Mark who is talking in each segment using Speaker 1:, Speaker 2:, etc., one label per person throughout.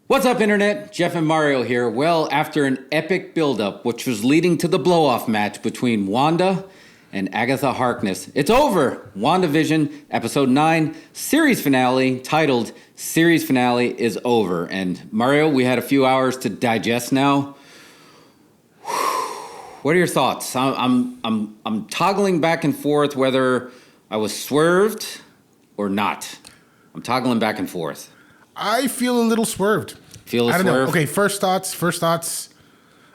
Speaker 1: What's up, Internet? Jeff and Mario here. Well, after an epic buildup, which was leading to the blow-off match between Wanda and Agatha Harkness, it's over. WandaVision, Episode 9, series finale, titled Series Finale is Over. And Mario, we had a few hours to digest now. What are your thoughts? I'm toggling back and forth whether I was swerved or not. I'm toggling back and forth.
Speaker 2: I feel a little swerved. I don't know. Okay, first thoughts.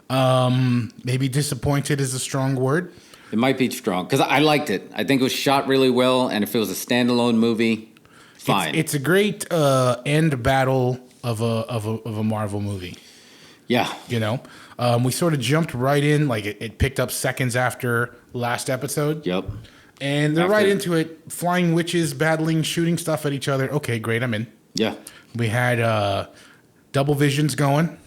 Speaker 2: Maybe disappointed is a strong word.
Speaker 1: It might be strong because I liked it. I think it was shot really well, and if it was a standalone movie, fine.
Speaker 2: It's a great end battle of a Marvel movie.
Speaker 1: Yeah,
Speaker 2: you know, we sort of jumped right in, like it picked up seconds after last episode.
Speaker 1: Yep.
Speaker 2: And they're right into it. Flying witches, battling, shooting stuff at each other. Okay, great. I'm in.
Speaker 1: Yeah.
Speaker 2: We had double visions going.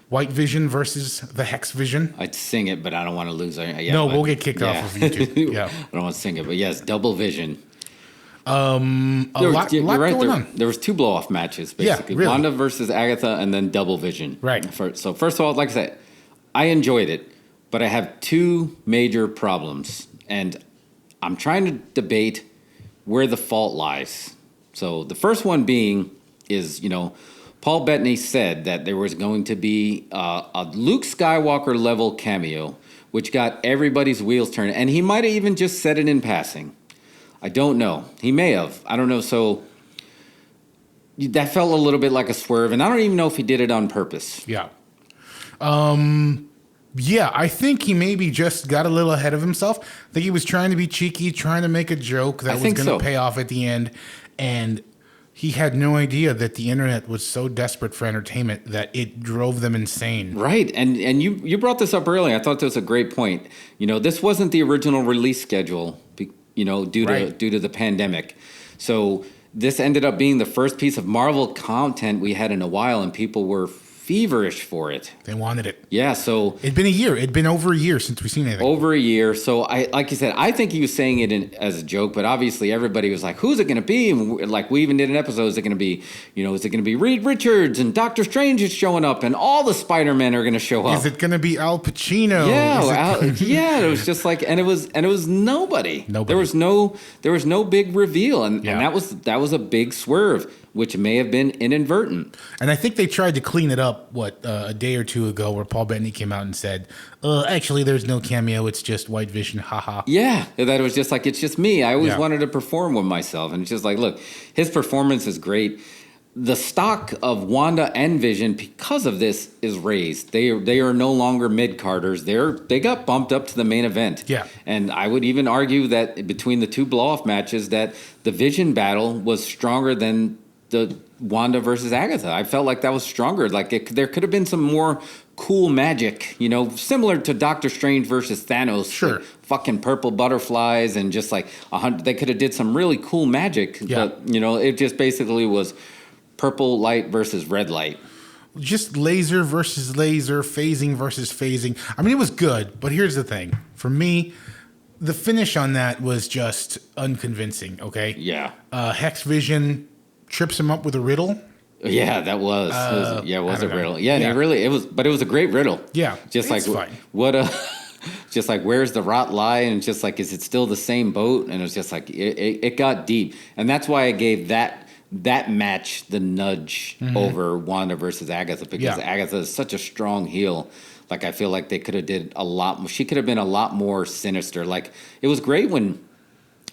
Speaker 2: White Vision versus the Hex Vision.
Speaker 1: I'd sing it, but I don't want to lose.
Speaker 2: We'll get kicked off of YouTube. Yeah.
Speaker 1: I don't want to sing it, but yes, double vision.
Speaker 2: A lot going on.
Speaker 1: There was two blow-off matches, basically.
Speaker 2: Yeah, really.
Speaker 1: Wanda versus Agatha, and then double vision.
Speaker 2: Right.
Speaker 1: So first of all, like I said, I enjoyed it, but I have two major problems, and I'm trying to debate where the fault lies. So the first one being is, Paul Bettany said that there was going to be a Luke Skywalker level cameo, which got everybody's wheels turning. And he might have even just said it in passing. I don't know. He may have. I don't know. So that felt a little bit like a swerve. And I don't even know if he did it on purpose.
Speaker 2: Yeah. Yeah, I think he maybe just got a little ahead of himself. I think he was trying to be cheeky, trying to make a joke that was going to pay off at the end. And he had no idea that the internet was so desperate for entertainment that it drove them insane.
Speaker 1: Right. And you brought this up earlier. I thought this was a great point. This wasn't the original release schedule, due to the pandemic. So this ended up being the first piece of Marvel content we had in a while, and people were feverish for it.
Speaker 2: They wanted it.
Speaker 1: Yeah, so
Speaker 2: it'd been a year. It'd been over a year since we've seen anything.
Speaker 1: Over a year. So like you said, I think he was saying it as a joke, but obviously everybody was like, "Who's it going to be?" And we even did an episode. Is it going to be, is it going to be Reed Richards and Doctor Strange is showing up and all the Spider-Men are going to show up?
Speaker 2: Is it going to be Al Pacino?
Speaker 1: Yeah, It was just like, and it was nobody. There was no big reveal, and that was a big swerve, which may have been inadvertent.
Speaker 2: And I think they tried to clean it up, a day or two ago, where Paul Bettany came out and said, actually, there's no cameo. It's just White Vision. Haha.
Speaker 1: Yeah, that it was just like, it's just me. I always wanted to perform with myself. And it's just like, look, his performance is great. The stock of Wanda and Vision, because of this, is raised. They are no longer mid-carders. They got bumped up to the main event.
Speaker 2: Yeah.
Speaker 1: And I would even argue that between the two blow-off matches, that the Vision battle was stronger than the Wanda versus Agatha. I felt like that was stronger. There could have been some more cool magic, similar to Doctor Strange versus Thanos.
Speaker 2: Sure.
Speaker 1: Like fucking purple butterflies and just like 100. They could have did some really cool magic.
Speaker 2: Yeah.
Speaker 1: But, it just basically was purple light versus red light.
Speaker 2: Just laser versus laser, phasing versus phasing. I mean, it was good, but here's the thing. For me, the finish on that was just unconvincing, okay?
Speaker 1: Yeah.
Speaker 2: Hex Vision trips him up with a riddle.
Speaker 1: Yeah, that was. It was a riddle. Yeah,
Speaker 2: yeah.
Speaker 1: And it was a great riddle.
Speaker 2: Yeah.
Speaker 1: Just like
Speaker 2: fine.
Speaker 1: just like, where's the rot lie? And it's just like, is it still the same boat? And it was just like, it got deep. And that's why I gave that match the nudge over Wanda versus Agatha, because Agatha is such a strong heel. Like, I feel like they could have did a lot more. She could have been a lot more sinister. Like, it was great when,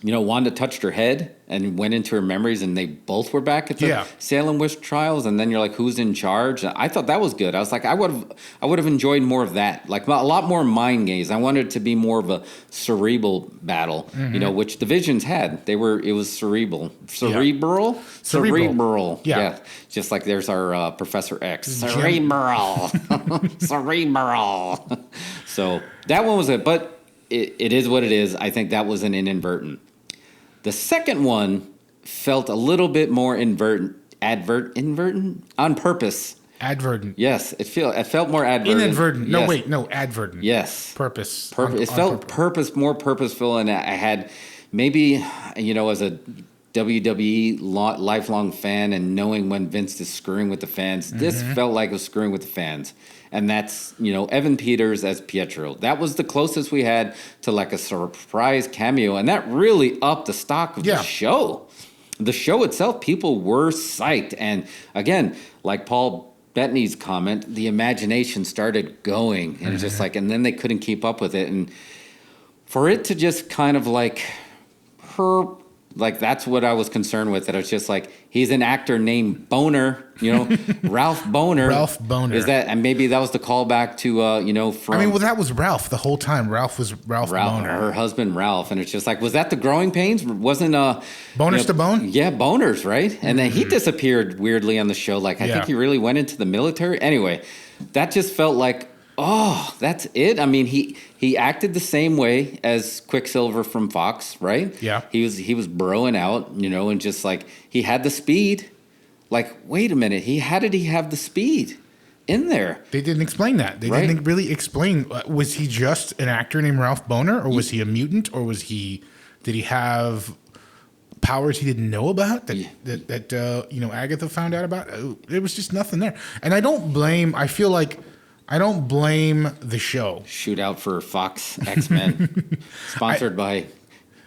Speaker 1: Wanda touched her head and went into her memories, and they both were back at the Salem witch trials. And then you're like, who's in charge? I thought that was good. I was like, I would have enjoyed more of that. Like, a lot more mind games. I wanted it to be more of a cerebral battle, which the Visions had. It was cerebral. Cerebral? Cerebral.
Speaker 2: Yeah.
Speaker 1: Just like there's our Professor X. Cerebral. Cerebral. So that one was it. But it is what it is. I think that was an inadvertent. The second one felt a little bit more inadvertent on purpose.
Speaker 2: Advertent.
Speaker 1: Yes, it felt more advertent.
Speaker 2: Inadvertent.
Speaker 1: Yes.
Speaker 2: No, advertent.
Speaker 1: Yes.
Speaker 2: Purpose.
Speaker 1: It felt more purposeful, and I had maybe, as a WWE lifelong fan and knowing when Vince is screwing with the fans, this felt like it was screwing with the fans. And that's, Evan Peters as Pietro. That was the closest we had to like a surprise cameo. And that really upped the stock of the show. The show itself, people were psyched. And again, like Paul Bettany's comment, the imagination started going. And it's just like, and then they couldn't keep up with it. And for it to just kind of like that's what I was concerned with. That it's just like, he's an actor named Boner, Ralph Boner.
Speaker 2: Ralph Boner.
Speaker 1: Is that, and maybe that was the callback to, from.
Speaker 2: That was Ralph the whole time. Ralph was Ralph Boner.
Speaker 1: Her husband, Ralph. And it's just like, was that the growing pains? Wasn't,
Speaker 2: Boners to Bone?
Speaker 1: Yeah, Boners, right? And then he disappeared weirdly on the show. Like, I think he really went into the military. Anyway, that just felt like, oh, that's it. I mean, he acted the same way as Quicksilver from Fox, right?
Speaker 2: Yeah.
Speaker 1: He was broing out, and just like he had the speed. Like, wait a minute, how did he have the speed in there?
Speaker 2: They didn't explain that. They didn't really explain. Was he just an actor named Ralph Boner, or was he a mutant, or did he have powers he didn't know about that Agatha found out about? There was just nothing there, and I don't blame the show.
Speaker 1: Shootout for Fox XMen, sponsored by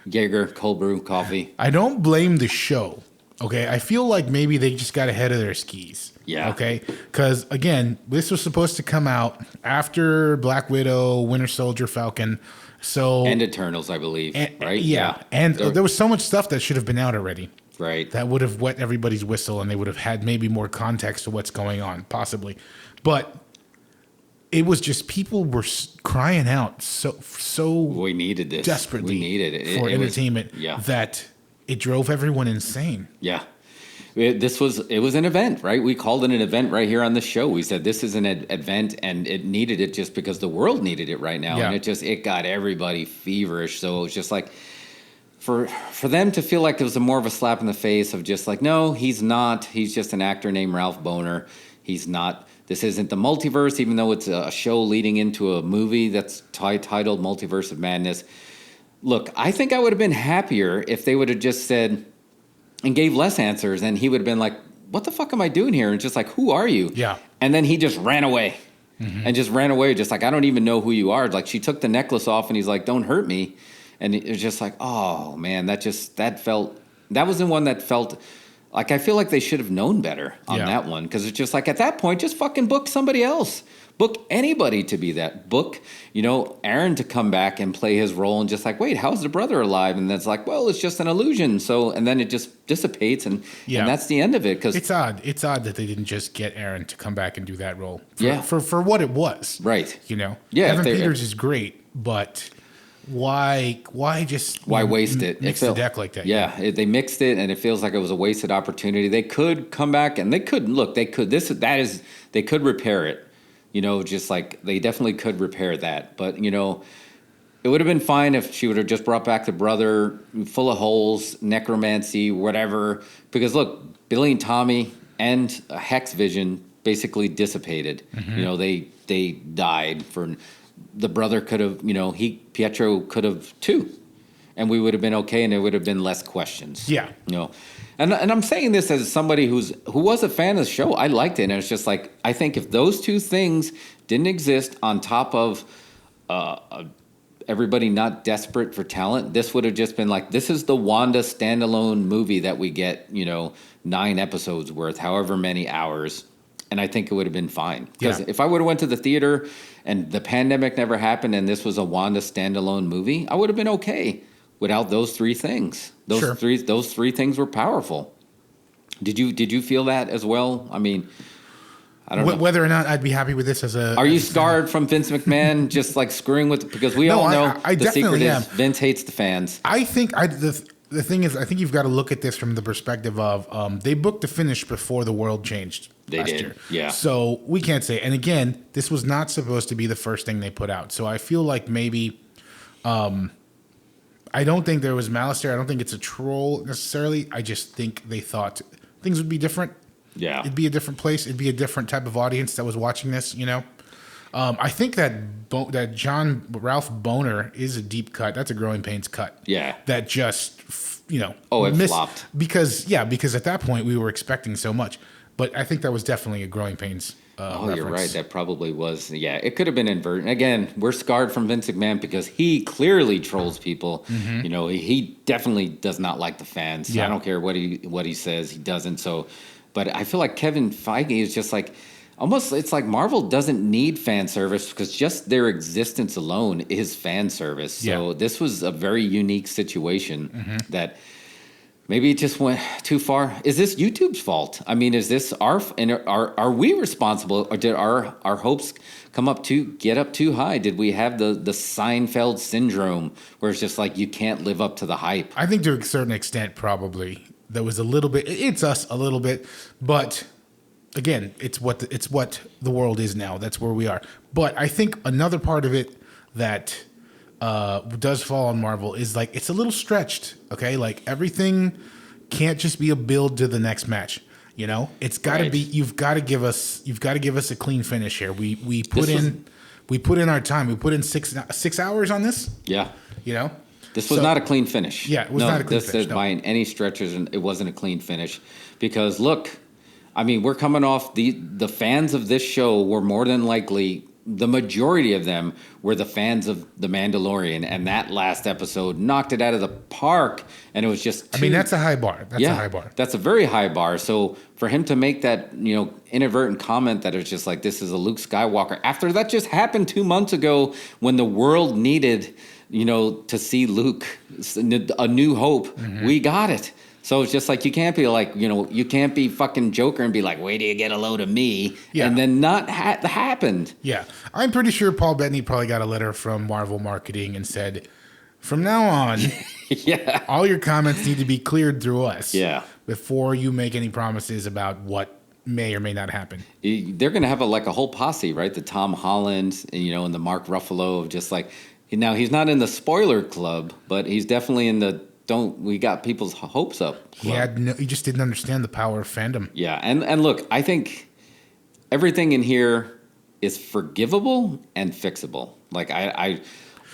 Speaker 1: Jaeger Cold Brew Coffee.
Speaker 2: I don't blame the show. Okay, I feel like maybe they just got ahead of their skis.
Speaker 1: Yeah.
Speaker 2: Okay, because again, this was supposed to come out after Black Widow, Winter Soldier, Falcon,
Speaker 1: and Eternals, I believe. Right?
Speaker 2: Yeah, and there was so much stuff that should have been out already.
Speaker 1: Right.
Speaker 2: That would have wet everybody's whistle, and they would have had maybe more context to what's going on, possibly, but. It was just people were crying out so
Speaker 1: we needed this
Speaker 2: desperately.
Speaker 1: We needed it
Speaker 2: for entertainment that it drove everyone insane.
Speaker 1: Yeah, it was an event, right? We called it an event right here on the show. We said this is an event, and it needed it just because the world needed it right now, and it got everybody feverish. So it was just like for them to feel like it was more of a slap in the face of just like, no, he's not. He's just an actor named Ralph Boner. He's not. This isn't the multiverse, even though it's a show leading into a movie that's titled Multiverse of Madness. Look, I think I would have been happier if they would have just said and gave less answers, and he would have been like, what the fuck am I doing here? And just like, who are you?
Speaker 2: Yeah. And
Speaker 1: then he just ran away. And just ran away, just like, I don't even know who you are. Like, she took the necklace off, and he's like, don't hurt me. And it was just like, oh, man, that was the one that felt... Like, I feel like they should have known better on that one. Because it's just like, at that point, just fucking book somebody else. Book anybody to be that. Book, Aaron to come back and play his role and just like, wait, how's the brother alive? And that's like, well, it's just an illusion. So, and then it just dissipates and that's the end of it. Cause
Speaker 2: it's odd. It's odd that they didn't just get Aaron to come back and do that role. For what it was.
Speaker 1: Right.
Speaker 2: Yeah. Evan Peters is great, but... Why waste it?
Speaker 1: Mix
Speaker 2: the deck like that?
Speaker 1: Yeah, they mixed it, and it feels like it was a wasted opportunity. They could come back, and they could they could repair it. Just like they definitely could repair that. But it would have been fine if she would have just brought back the brother, full of holes, necromancy, whatever. Because look, Billy and Tommy and Hex Vision basically dissipated. They died for. The brother could have, Pietro could have too, and we would have been okay, and there would have been less questions.
Speaker 2: Yeah,
Speaker 1: and I'm saying this as somebody who was a fan of the show. I liked it, and it's just like I think if those two things didn't exist on top of everybody not desperate for talent, this would have just been like, this is the Wanda standalone movie that we get, 9 episodes worth, however many hours. And I think it would have been fine. Because if I would have went to the theater and the pandemic never happened and this was a Wanda standalone movie, I would have been okay without those 3 things. Those three things were powerful. Did you feel that as well? I mean, I don't know.
Speaker 2: Whether or not I'd be happy with this as a...
Speaker 1: Are you scarred from Vince McMahon just like screwing with... Because we all know the secret is Vince hates the fans.
Speaker 2: I think... The thing is, I think you've got to look at this from the perspective of they booked the finish before the world changed last year.
Speaker 1: Yeah.
Speaker 2: So we can't say. And again, this was not supposed to be the first thing they put out. So I feel like maybe I don't think there was malice there. I don't think it's a troll necessarily. I just think they thought things would be different.
Speaker 1: Yeah.
Speaker 2: It'd be a different place. It'd be a different type of audience that was watching this, I think that that John Ralph Boner is a deep cut. That's a Growing Pains cut.
Speaker 1: Yeah.
Speaker 2: That just, it
Speaker 1: flopped.
Speaker 2: Because at that point we were expecting so much. But I think that was definitely a Growing Pains reference.
Speaker 1: You're right. That probably was. Yeah, it could have been inverted. Again, we're scarred from Vince McMahon because he clearly trolls people. Mm-hmm. He definitely does not like the fans. Yeah. I don't care what he says. He doesn't. So, but I feel like Kevin Feige is just like, almost, it's like Marvel doesn't need fan service because just their existence alone is fan service. So this was a very unique situation that maybe it just went too far. Is this YouTube's fault? I mean, is this are we responsible, or did our hopes get up too high? Did we have the Seinfeld syndrome where it's just like you can't live up to the hype?
Speaker 2: I think to a certain extent, probably there was a little bit. It's us a little bit, but again, it's what the world is now. That's where we are. But I think another part of it that does fall on Marvel is like it's a little stretched. Okay, like everything can't just be a build to the next match. It's got to be. You've got to give us a clean finish here. We put in our time. We put in 6 hours on this.
Speaker 1: Yeah. This was
Speaker 2: So-
Speaker 1: not a clean finish.
Speaker 2: Yeah, it was not a clean finish, no.
Speaker 1: By any stretches, and it wasn't a clean finish because look, I mean, we're coming off the fans of this show were more than likely. The majority of them were the fans of The Mandalorian, and that last episode knocked it out of the park, and it was just
Speaker 2: I mean, that's a high bar. That's a high bar.
Speaker 1: That's a very high bar. So for him to make that, inadvertent comment that it's just like, this is a Luke Skywalker, after that just happened 2 months ago when the world needed, to see Luke, A New Hope, we got it. So it's just like, you can't be like, you can't be fucking Joker and be like, wait till you get a load of me. Yeah. And then not happened.
Speaker 2: Yeah. I'm pretty sure Paul Bettany probably got a letter from Marvel Marketing and said, from now on, all your comments need to be cleared through us.
Speaker 1: Yeah.
Speaker 2: Before you make any promises about what may or may not happen.
Speaker 1: They're going to have a whole posse, right? The Tom Holland, and the Mark Ruffalo of just like, now he's not in the spoiler club, but he's definitely in the, we got people's hopes up.
Speaker 2: He just didn't understand the power of fandom.
Speaker 1: Yeah, and look, I think everything in here is forgivable and fixable. Like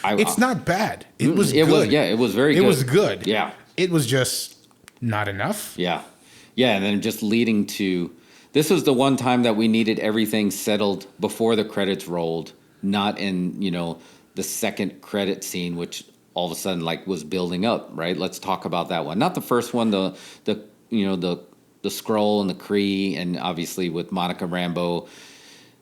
Speaker 2: it's not bad. It was good.
Speaker 1: It was very good.
Speaker 2: It was good.
Speaker 1: Yeah.
Speaker 2: It was just not enough.
Speaker 1: Yeah. Yeah, and then just leading to, this was the one time that we needed everything settled before the credits rolled, not in, the second credit scene, which all of a sudden was building up, right? Let's talk about that one. Not the first one, the Skrull and the Kree, and obviously with Monica Rambeau.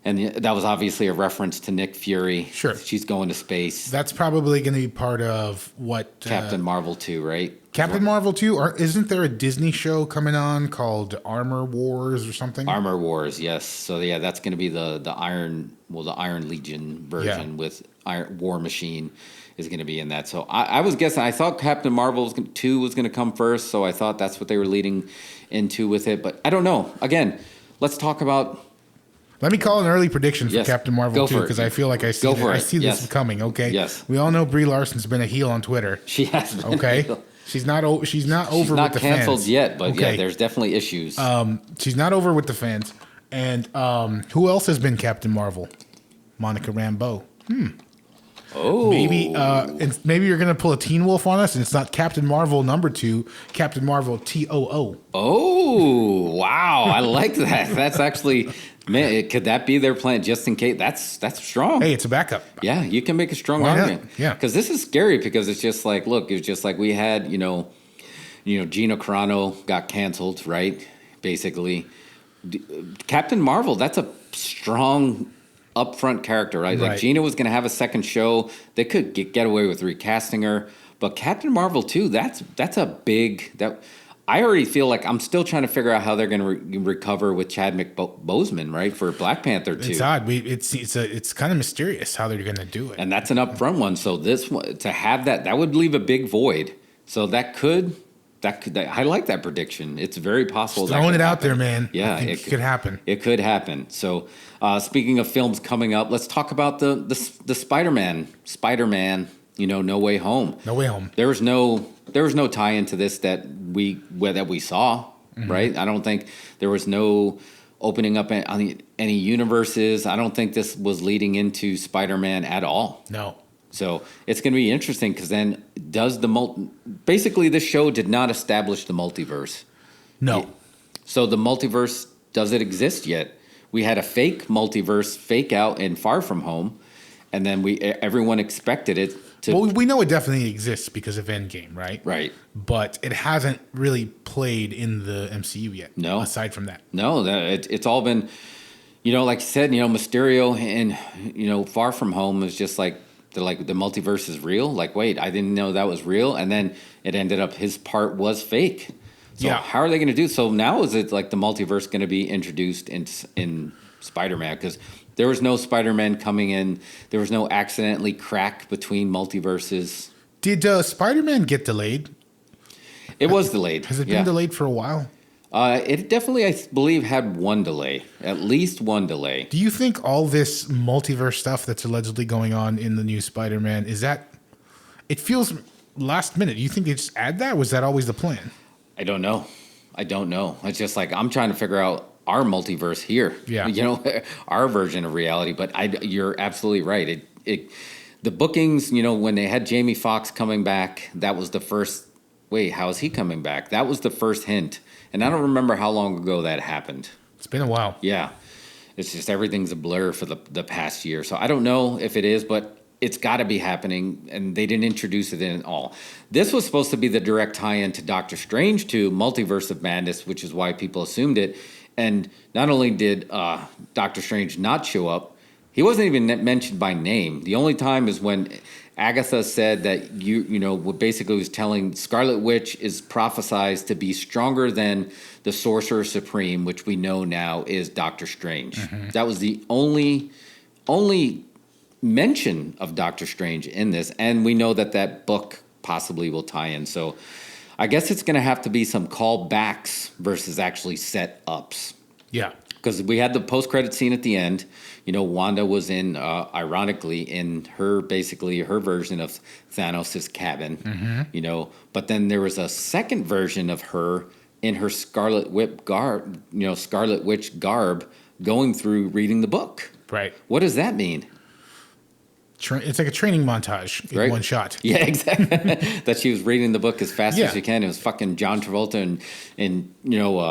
Speaker 1: And that was obviously a reference to Nick Fury.
Speaker 2: Sure.
Speaker 1: She's going to space.
Speaker 2: That's probably going to be part of what...
Speaker 1: Captain Marvel 2, right?
Speaker 2: Captain Marvel 2? Or isn't there a Disney show coming on called Armor Wars or something?
Speaker 1: Armor Wars, yes. So, yeah, that's going to be the Iron Legion version with War Machine is going to be in that. So I was guessing, I thought Captain Marvel 2 was going to come first, so I thought that's what they were leading into with it. But I don't know. Again, let's talk about...
Speaker 2: Let me call an early prediction for Captain Marvel 2, because I feel like I see this coming, okay?
Speaker 1: Yes.
Speaker 2: We all know Brie Larson's been a heel on Twitter.
Speaker 1: She has been.
Speaker 2: Okay? She's not over with the fans. She's not
Speaker 1: canceled yet, but yeah, there's definitely issues.
Speaker 2: She's not over with the fans. And who else has been Captain Marvel? Monica Rambeau.
Speaker 1: Oh,
Speaker 2: maybe you're gonna pull a Teen Wolf on us, and it's not Captain Marvel #2, Captain Marvel TOO.
Speaker 1: Oh, wow! I like that. That's actually, man. Could that be their plan, just in case? That's strong.
Speaker 2: Hey, it's a backup.
Speaker 1: Yeah, you can make a strong
Speaker 2: Why
Speaker 1: argument.
Speaker 2: not? Yeah,
Speaker 1: because this is scary. Because it's just like, look, it's just like we had, Gina Carano got canceled, right? Basically, Captain Marvel. That's a strong upfront character, right? Like Gina was going to have a second show. They could get away with recasting her, but Captain Marvel 2, that's a big that. I already feel like I'm still trying to figure out how they're going to recover with Chadwick Boseman, right, for Black Panther 2.
Speaker 2: It's odd. It's kind of mysterious how they're going to do it,
Speaker 1: and that's an upfront one. So this one, to have that would leave a big void. So that could. I like that prediction. It's very possible.
Speaker 2: Just throwing it out there, man.
Speaker 1: Yeah,
Speaker 2: it could happen.
Speaker 1: It could happen. So, speaking of films coming up, let's talk about the SpiderMan. SpiderMan. No Way Home.
Speaker 2: No Way Home.
Speaker 1: There was no tie into this that we saw. Mm-hmm. Right. I don't think there was no opening up any universes. I don't think this was leading into Spider-Man at all.
Speaker 2: No.
Speaker 1: So it's going to be interesting because then basically this show did not establish the multiverse.
Speaker 2: No.
Speaker 1: So the multiverse, does it exist yet? We had a fake multiverse fake out in Far From Home, and then everyone expected it to.
Speaker 2: Well, we know it definitely exists because of Endgame, right?
Speaker 1: Right.
Speaker 2: But it hasn't really played in the MCU yet.
Speaker 1: No.
Speaker 2: Aside from that.
Speaker 1: No, it's all been, like you said, Mysterio and, Far From Home is just like, they're like, the multiverse is real. Like, wait, I didn't know that was real. And then it ended up his part was fake. So how are they going to do? So now is it like the multiverse going to be introduced in Spider-Man? Because there was no Spider-Man coming in. There was no accidentally crack between multiverses.
Speaker 2: Did Spider-Man get delayed?
Speaker 1: It was delayed.
Speaker 2: Has it been delayed for a while?
Speaker 1: It definitely, I believe, had one delay. At least one delay.
Speaker 2: Do you think all this multiverse stuff that's allegedly going on in the new Spider-Man, it feels last minute. Do you think they just add that? Was that always the plan?
Speaker 1: I don't know. It's just like I'm trying to figure out our multiverse here.
Speaker 2: Yeah.
Speaker 1: Our version of reality. But you're absolutely right. The bookings, when they had Jamie Foxx coming back, that was the first. Wait, how is he coming back? That was the first hint. And I don't remember how long ago that happened.
Speaker 2: It's been a while.
Speaker 1: Yeah. It's just everything's a blur for the past year. So I don't know if it is, but it's got to be happening, and they didn't introduce it in at all. This was supposed to be the direct tie-in to Doctor Strange 2, Multiverse of Madness, which is why people assumed it. And not only did Doctor Strange not show up, he wasn't even mentioned by name. The only time is when Agatha said that basically was telling Scarlet Witch is prophesized to be stronger than the Sorcerer Supreme, which we know now is Doctor Strange. Mm-hmm. That was the only mention of Doctor Strange in this, and we know that book possibly will tie in. So I guess it's going to have to be some callbacks versus actually set ups.
Speaker 2: Yeah.
Speaker 1: Because we had the post-credit scene at the end. Wanda was ironically, in her version of Thanos' cabin. Mm-hmm. But then there was a second version of her in her Scarlet Witch garb going through reading the book.
Speaker 2: Right.
Speaker 1: What does that mean?
Speaker 2: It's like a training montage in one shot.
Speaker 1: Yeah, exactly. That she was reading the book as fast as she can. It was fucking John Travolta and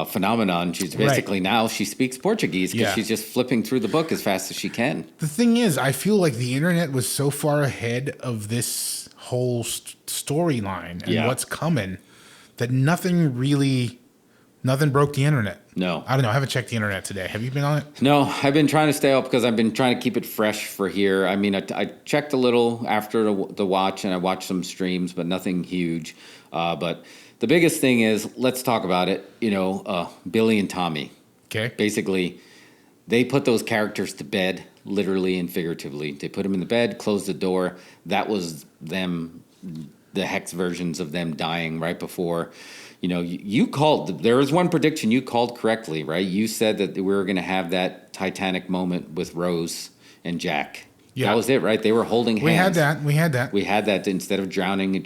Speaker 1: Phenomenon. She's basically now she speaks Portuguese because she's just flipping through the book as fast as she can.
Speaker 2: The thing is, I feel like the internet was so far ahead of this whole storyline and what's coming that nothing broke the internet.
Speaker 1: No.
Speaker 2: I don't know. I haven't checked the internet today. Have you been on it?
Speaker 1: No, I've been trying to stay up because I've been trying to keep it fresh for here. I mean, I checked a little after the watch, and I watched some streams, but nothing huge. But the biggest thing is, let's talk about it, Billy and Tommy.
Speaker 2: Okay.
Speaker 1: Basically, they put those characters to bed, literally and figuratively. They put them in the bed, closed the door. That was them, the Hex versions of them dying right before. You called, there was one prediction you called correctly, right? You said that we were going to have that Titanic moment with Rose and Jack. Yeah. That was it, right? They were holding hands.
Speaker 2: We had that.
Speaker 1: Instead of drowning,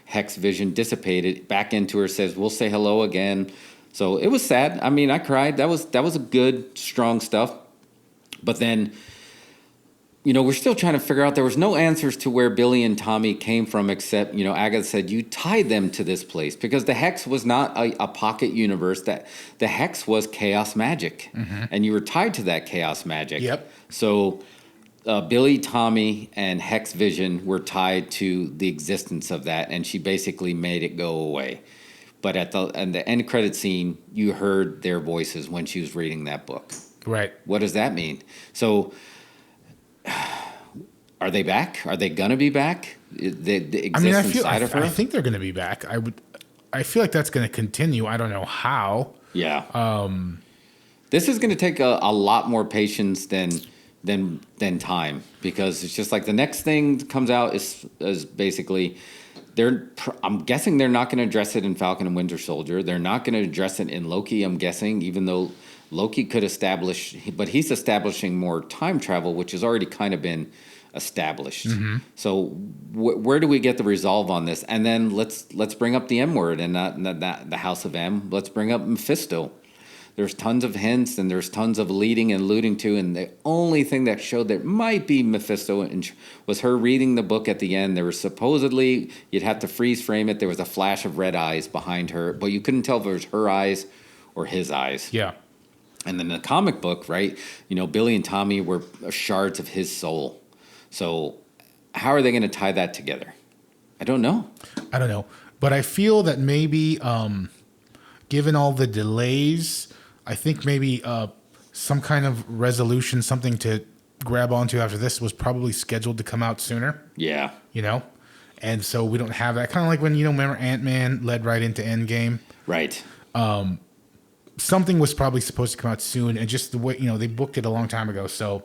Speaker 1: Hex vision dissipated back into her, says, we'll say hello again. So it was sad. I mean, I cried. That was a good, strong stuff. But then, we're still trying to figure out, there was no answers to where Billy and Tommy came from, except, Agatha said, you tied them to this place because the Hex was not a pocket universe. That the Hex was chaos magic, and you were tied to that chaos magic.
Speaker 2: Yep.
Speaker 1: So Billy, Tommy, and Hex Vision were tied to the existence of that, and she basically made it go away. But at the end credit scene, you heard their voices when she was reading that book.
Speaker 2: Right.
Speaker 1: What does that mean? So are they back? Are they gonna be back? They exist inside of her?
Speaker 2: I think they're gonna be back. I feel like that's gonna continue. I don't know how.
Speaker 1: Yeah. This is gonna take a lot more patience than time, because it's just like the next thing that comes out is basically I'm guessing they're not going to address it in Falcon and Winter Soldier. They're not going to address it in Loki, I'm guessing, even though Loki could establish, but he's establishing more time travel, which has already kind of been established. Mm-hmm. So where do we get the resolve on this? And then let's bring up the M word and not the House of M. Let's bring up Mephisto. there's tons of hints and there's tons of leading and alluding to, and the only thing that showed that might be Mephisto was her reading the book at the end. There was supposedly, you'd have to freeze frame it, there was a flash of red eyes behind her, but you couldn't tell if it was her eyes or his eyes.
Speaker 2: Yeah.
Speaker 1: And then the comic book, right, Billy and Tommy were shards of his soul. So how are they going to tie that together? I don't know. But
Speaker 2: I feel that maybe, given all the delays, I think maybe some kind of resolution, something to grab onto after this was probably scheduled to come out sooner.
Speaker 1: Yeah.
Speaker 2: And so we don't have that. Kind of like when, remember Ant-Man led right into Endgame?
Speaker 1: Right.
Speaker 2: Something was probably supposed to come out soon, and just the way, they booked it a long time ago, so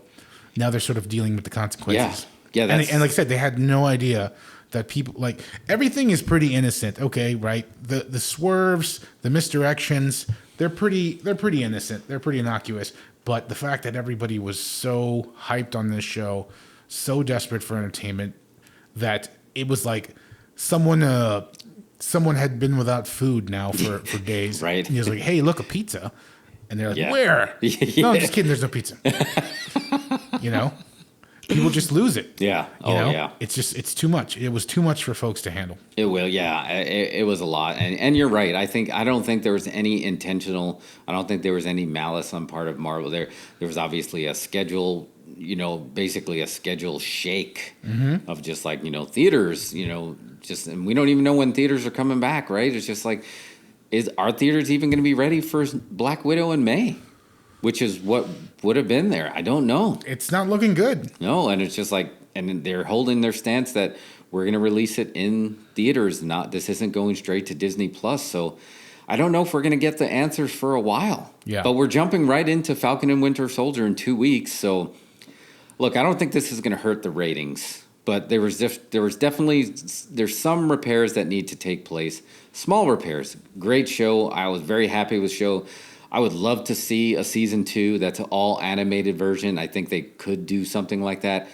Speaker 2: now they're sort of dealing with the consequences.
Speaker 1: Yeah.
Speaker 2: And like I said, they had no idea that people, like, everything is pretty innocent, okay, right? The swerves, the misdirections, they're pretty innocent. They're pretty innocuous. But the fact that everybody was so hyped on this show, so desperate for entertainment, that it was like someone had been without food now for days.
Speaker 1: Right.
Speaker 2: And he was like, hey, look, a pizza. And they're like,
Speaker 1: yeah.
Speaker 2: Where?
Speaker 1: Yeah.
Speaker 2: No, I'm just kidding. There's no pizza. People just lose it.
Speaker 1: Yeah. Yeah.
Speaker 2: It's too much. It was too much for folks to handle.
Speaker 1: It will. Yeah. It was a lot. And you're right. I don't think there was any intentional, I don't think there was any malice on part of Marvel. There was obviously a schedule, basically a schedule shake of just like, theaters, and we don't even know when theaters are coming back, right? It's just like, are theaters even going to be ready for Black Widow in May? Which is what would have been there. I don't know.
Speaker 2: It's not looking good.
Speaker 1: No, and it's just like, and they're holding their stance that we're going to release it in theaters. This isn't going straight to Disney Plus. So I don't know if we're going to get the answers for a while.
Speaker 2: Yeah.
Speaker 1: But we're jumping right into Falcon and Winter Soldier in 2 weeks. So look, I don't think this is going to hurt the ratings. But there's some repairs that need to take place. Small repairs. Great show. I was very happy with the show. I would love to see a season 2 that's an all animated version. I think they could do something like that.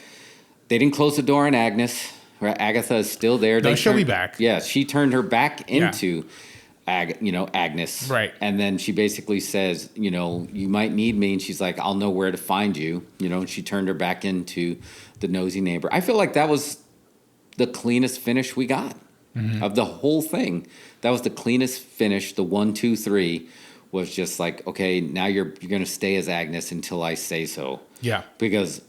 Speaker 1: They didn't close the door on Agnes. Agatha is still there.
Speaker 2: No, she'll be back.
Speaker 1: Yeah, she turned her back into Agnes.
Speaker 2: Right.
Speaker 1: And then she basically says, you might need me. And she's like, I'll know where to find you. And she turned her back into the nosy neighbor. I feel like that was the cleanest finish we got of the whole thing. That was the cleanest finish. The 1, 2, 3 was just like, okay, now you're going to stay as Agnes until I say so.
Speaker 2: Yeah.
Speaker 1: Because,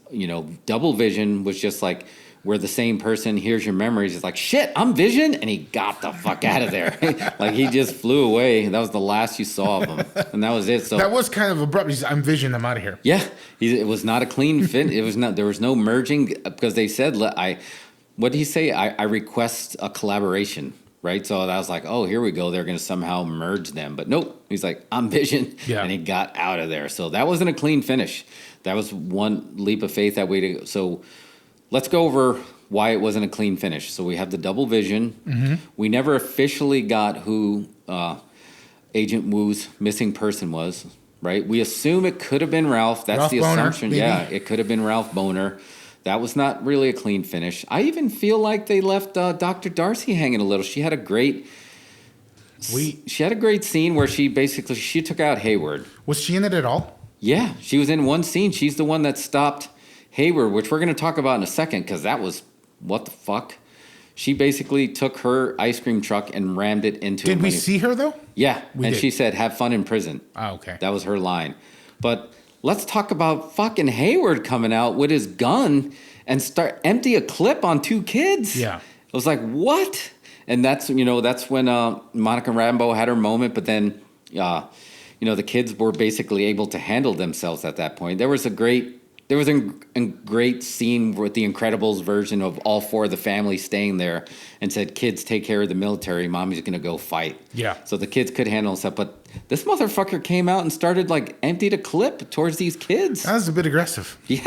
Speaker 1: Double Vision was just like, we're the same person, here's your memories. It's like, shit, I'm Vision? And he got the fuck out of there. Like, he just flew away. That was the last you saw of him. And that was it. So
Speaker 2: that was kind of abrupt. He said, I'm Vision, I'm out of here.
Speaker 1: Yeah. It was not a clean fit. There was no merging, because they said, what did he say? I request a collaboration. Right, so I was like, "Oh, here we go. They're going to somehow merge them." But nope. He's like, "I'm Vision," and he got out of there. So that wasn't a clean finish. That was one leap of faith that way to go. So let's go over why it wasn't a clean finish. So we have the Double Vision. We never officially got who Agent Wu's missing person was. Right, we assume it could have been Ralph. That's Ralph the Boner, assumption. Maybe. Yeah, it could have been Ralph Boner. That was not really a clean finish. I even feel like they left Dr. Darcy hanging a little. She had a great scene where she took out Hayward.
Speaker 2: Was she in it at all?
Speaker 1: Yeah, she was in one scene. She's the one that stopped Hayward, which we're going to talk about in a second, because that was what the fuck. She basically took her ice cream truck and rammed it into him.
Speaker 2: Did we see her though?
Speaker 1: Yeah, she said, "Have fun in prison."
Speaker 2: Oh, okay.
Speaker 1: That was her line. But let's talk about fucking Hayward coming out with his gun and empty a clip on 2 kids.
Speaker 2: Yeah.
Speaker 1: I was like, what? And that's when Monica Rambeau had her moment, but then, the kids were basically able to handle themselves at that point. There was a great scene with the Incredibles version of all 4 of the family staying there and said, "Kids, take care of the military. Mommy's going to go fight."
Speaker 2: Yeah.
Speaker 1: So the kids could handle stuff, but this motherfucker came out and started emptied a clip towards these kids.
Speaker 2: That was a bit aggressive.
Speaker 1: Yeah.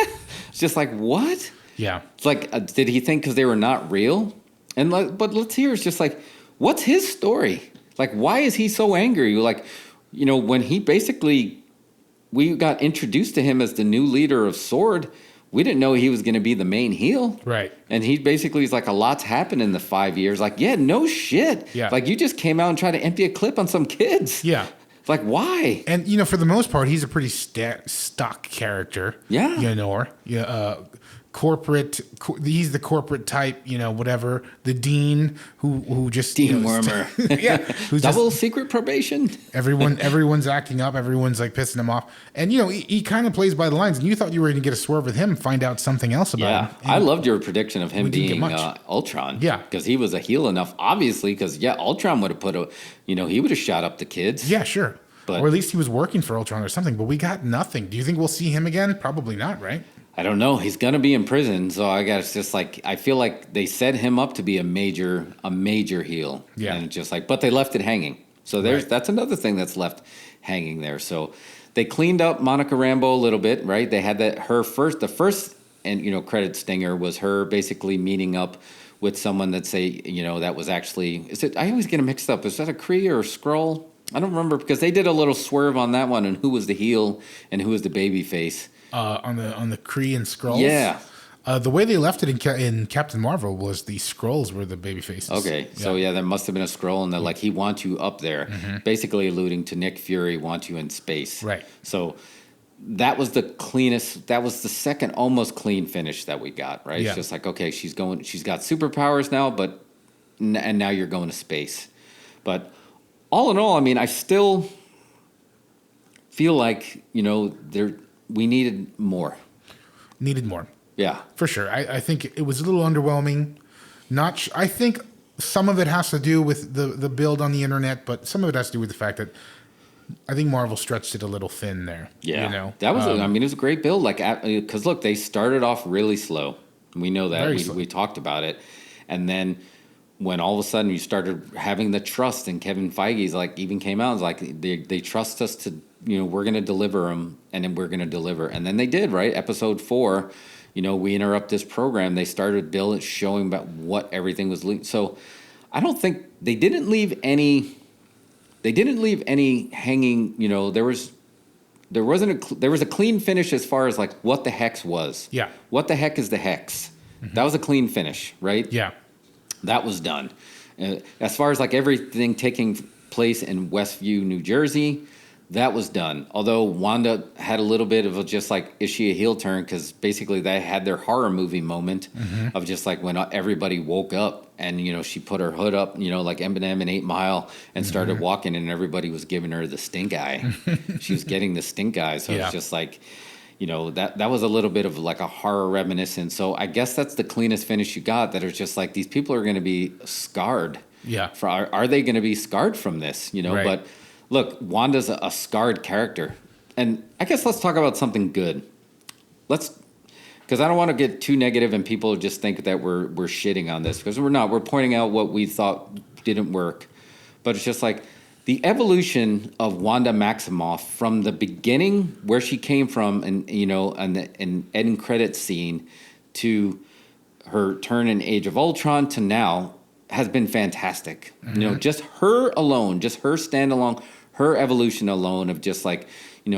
Speaker 1: It's just like, what?
Speaker 2: Yeah.
Speaker 1: It's like, did he think because they were not real? And but let's hear, it's just like, what's his story? Like, why is he so angry? When he we got introduced to him as the new leader of SWORD, we didn't know he was going to be the main heel.
Speaker 2: Right.
Speaker 1: And he basically is like, a lot's happened in the 5 years. Like, yeah, no shit.
Speaker 2: Yeah.
Speaker 1: Like, you just came out and tried to empty a clip on some kids.
Speaker 2: Yeah.
Speaker 1: Like, why?
Speaker 2: And for the most part, he's a pretty stock character.
Speaker 1: Yeah.
Speaker 2: He's the corporate type, whatever. The dean who just
Speaker 1: Dean Wormer.
Speaker 2: yeah, who's
Speaker 1: double secret probation.
Speaker 2: Everyone's acting up. Everyone's like pissing him off, and he kind of plays by the lines. And you thought you were going to get a swerve with him, find out something else about him.
Speaker 1: I loved your prediction of him being Ultron.
Speaker 2: Yeah,
Speaker 1: because he was a heel enough, obviously. Because Ultron would have he would have shot up the kids.
Speaker 2: Yeah, sure. Or at least he was working for Ultron or something. But we got nothing. Do you think we'll see him again? Probably not, right?
Speaker 1: I don't know. He's gonna be in prison, so I guess just like I feel like they set him up to be a major heel.
Speaker 2: Yeah.
Speaker 1: And just like, but they left it hanging. So that's another thing that's left hanging there. So they cleaned up Monica Rambeau a little bit, right? They had the first and credit stinger was her basically meeting up with someone that that was actually I always get them mixed up. Is that a Kree or a Skrull? I don't remember because they did a little swerve on that one and who was the heel and who was the baby face.
Speaker 2: On the Kree and Skrulls.
Speaker 1: Yeah.
Speaker 2: The way they left it in Captain Marvel was the Skrulls were the baby faces.
Speaker 1: Okay, so there must have been a Skrull, and they're like, he wants you up there, basically alluding to Nick Fury wants you in space.
Speaker 2: Right.
Speaker 1: So that was the cleanest. That was the second almost clean finish that we got. Right.
Speaker 2: Yeah.
Speaker 1: It's just like, okay, she's got superpowers now, and now you're going to space. But all in all, I mean, I still feel like we needed more.
Speaker 2: Needed more.
Speaker 1: Yeah.
Speaker 2: For sure. I think it was a little underwhelming. I think some of it has to do with the build on the internet, but some of it has to do with the fact that I think Marvel stretched it a little thin there.
Speaker 1: Yeah. That was, it was a great build. Like, because look, they started off really slow. We know that. We talked about it. And then when all of a sudden you started having the trust, and Kevin Feige's even came out and was like, they trust us to, we're going to deliver them, and then we're going to deliver. And then they did, right? Episode 4, we interrupt this program. They started showing about what everything was. So I don't think they didn't leave any hanging, there was a clean finish as far as like what the hex was.
Speaker 2: Yeah.
Speaker 1: What the heck is the hex? Mm-hmm. That was a clean finish, right?
Speaker 2: Yeah.
Speaker 1: That was done. As far as like everything taking place in Westview, New Jersey, that was done. Although Wanda had a little bit of just like, is she a heel turn? Because basically they had their horror movie moment of just like when everybody woke up and, she put her hood up, like Eminem in 8 Mile and started walking and everybody was giving her the stink eye. She was getting the stink eye. So it's just like, that was a little bit of like a horror reminiscence. So I guess that's the cleanest finish you got, that are just like, these people are going to be scarred.
Speaker 2: Yeah.
Speaker 1: Are they going to be scarred from this?
Speaker 2: Right.
Speaker 1: But look, Wanda's a scarred character. And I guess let's talk about something good. Because I don't want to get too negative and people just think that we're shitting on this, because we're not. We're pointing out what we thought didn't work. But it's just like the evolution of Wanda Maximoff from the beginning, where she came from, and an end credit scene, to her turn in Age of Ultron to now, has been fantastic. Just her alone, just her standalone, her evolution alone of just like,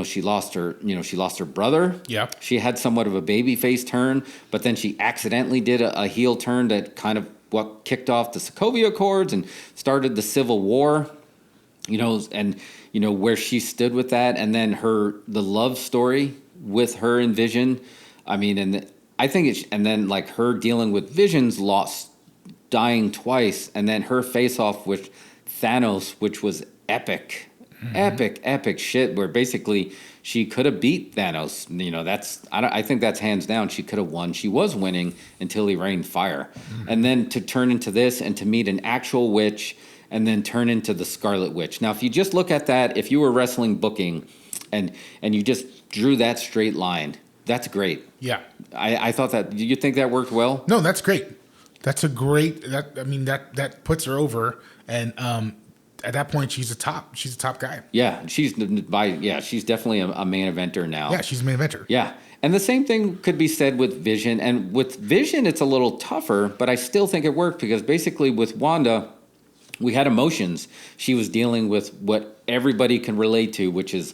Speaker 1: she lost her brother.
Speaker 2: Yeah.
Speaker 1: She had somewhat of a baby face turn, but then she accidentally did a heel turn that kind of what kicked off the Sokovia Accords and started the Civil War. Where she stood with that, and then the love story with her and Vision. I mean, and then like her dealing with Vision's loss, dying twice, and then her face off with Thanos, which was epic. Epic shit, where basically she could have beat Thanos. I think that's hands down. She could have won. She was winning until he rained fire. And then to turn into this and to meet an actual witch and then turn into the Scarlet Witch. Now, if you just look at that, if you were wrestling booking and you just drew that straight line, that's great.
Speaker 2: Yeah.
Speaker 1: I thought that. Do you think that worked well?
Speaker 2: No, that's great. That's a great, that puts her over. And, at that point, she's a top guy.
Speaker 1: Yeah, she's definitely a main eventer now.
Speaker 2: Yeah, she's a main eventer.
Speaker 1: Yeah, and the same thing could be said with Vision. And with Vision, it's a little tougher, but I still think it worked, because basically with Wanda, we had emotions. She was dealing with what everybody can relate to, which is,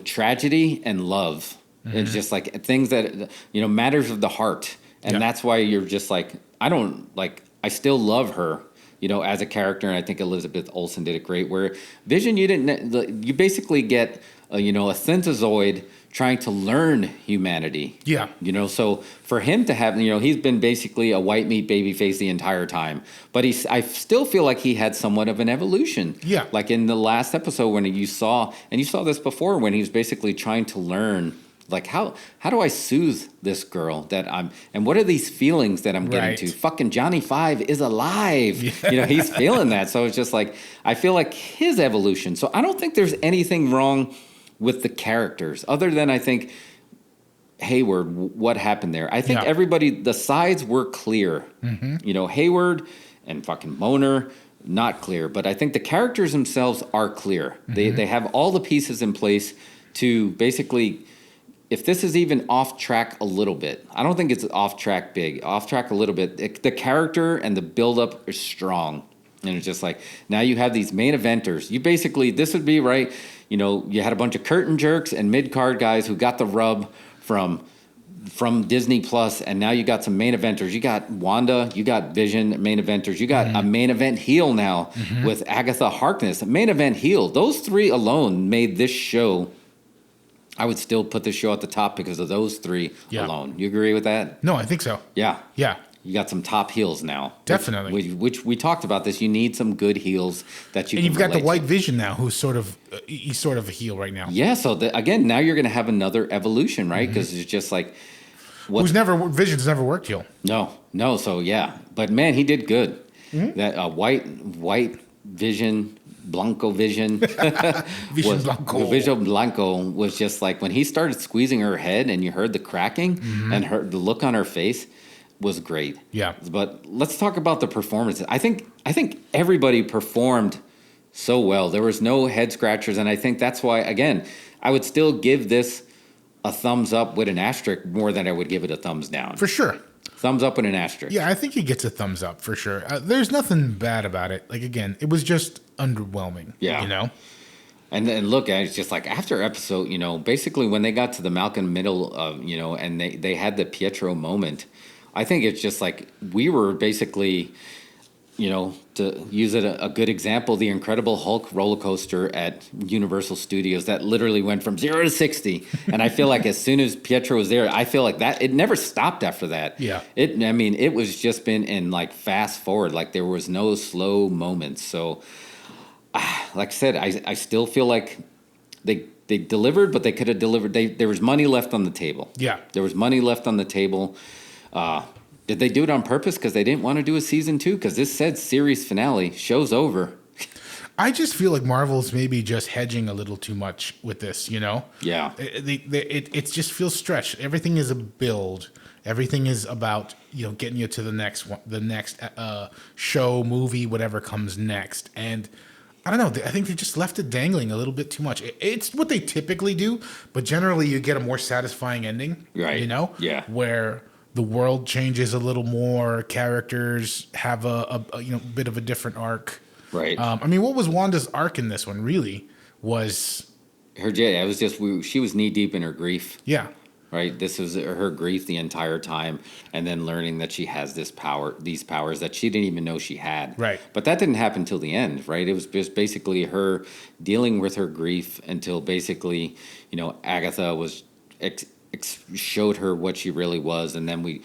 Speaker 1: tragedy and love. It's just like things that, matters of the heart. And that's why you're just like, I still love her. as a character, and I think Elizabeth Olsen did it great. Where Vision, you basically get a synthezoid trying to learn humanity.
Speaker 2: Yeah.
Speaker 1: So for him to have, he's been basically a white meat baby face the entire time, but I still feel like he had somewhat of an evolution.
Speaker 2: Yeah.
Speaker 1: Like in the last episode when you saw this before, when he was basically trying to learn, like, how do I soothe this girl and what are these feelings that I'm getting to? Fucking Johnny Five is alive. Yeah. He's feeling that. So it's just like, I feel like his evolution. So I don't think there's anything wrong with the characters, other than I think Hayward, what happened there. I think everybody, the sides were clear. Mm-hmm. Hayward and fucking Boner, not clear. But I think the characters themselves are clear. Mm-hmm. They have all the pieces in place to basically, if this is even off track a little bit, I don't think it's off track big, off track a little bit. The character and the buildup is strong. And it's just like, now you have these main eventers. You basically, this would be right. You had a bunch of curtain jerks and mid-card guys who got the rub from Disney Plus, and now you got some main eventers. You got Wanda, you got Vision, main eventers. You got a main event heel now with Agatha Harkness, a main event heel. Those three alone made this show. I would still put this show at the top because of those three alone. You agree with that?
Speaker 2: No, I think so.
Speaker 1: Yeah.
Speaker 2: Yeah.
Speaker 1: You got some top heels now.
Speaker 2: Definitely.
Speaker 1: Which we talked about this. You need some good heels that you.
Speaker 2: And you've got the White Vision now, who's sort of a heel right now.
Speaker 1: Yeah. So again, now you're going to have another evolution, right? Because it's just like
Speaker 2: Vision's never worked heel.
Speaker 1: No. So yeah, but man, he did good. Mm-hmm. That white Vision. Blanco Vision. Vision Blanco was just like when he started squeezing her head and you heard the cracking and the look on her face was great.
Speaker 2: Yeah.
Speaker 1: But let's talk about the performances. I think everybody performed so well. There was no head scratchers, and I think that's why, again, I would still give this a thumbs up with an asterisk more than I would give it a thumbs down.
Speaker 2: For sure.
Speaker 1: Thumbs up with an asterisk.
Speaker 2: Yeah, I think he gets a thumbs up for sure. There's nothing bad about it. Like, again, it was just underwhelming.
Speaker 1: Yeah. And then look, it's just like after episode, basically when they got to the Malcolm middle of, and they had the Pietro moment, I think it's just like we were basically, to use a good example, the Incredible Hulk roller coaster at Universal Studios that literally went from 0 to 60. And I feel like as soon as Pietro was there, I feel like that it never stopped after that.
Speaker 2: Yeah.
Speaker 1: It was just been in like fast forward, like there was no slow moments. So, like I said, I still feel like they delivered, but they could have delivered. There was money left on the table.
Speaker 2: Yeah.
Speaker 1: There was money left on the table. Did they do it on purpose because they didn't want to do a season 2? Because this said series finale, show's over.
Speaker 2: I just feel like Marvel's maybe just hedging a little too much with this,
Speaker 1: Yeah.
Speaker 2: It just feels stretched. Everything is a build. Everything is about, getting you to the next show, movie, whatever comes next. And I don't know. I think they just left it dangling a little bit too much. It's what they typically do, but generally you get a more satisfying ending.
Speaker 1: Right.
Speaker 2: Yeah. Where the world changes a little more. Characters have a bit of a different arc.
Speaker 1: Right.
Speaker 2: What was Wanda's arc in this one? Really, was
Speaker 1: her? Yeah, it was just she was knee deep in her grief.
Speaker 2: Yeah.
Speaker 1: Right. This was her grief the entire time, and then learning that she has these powers that she didn't even know she had.
Speaker 2: Right.
Speaker 1: But that didn't happen till the end. Right. It was just basically her dealing with her grief until basically, Agatha was. Showed her what she really was, and then we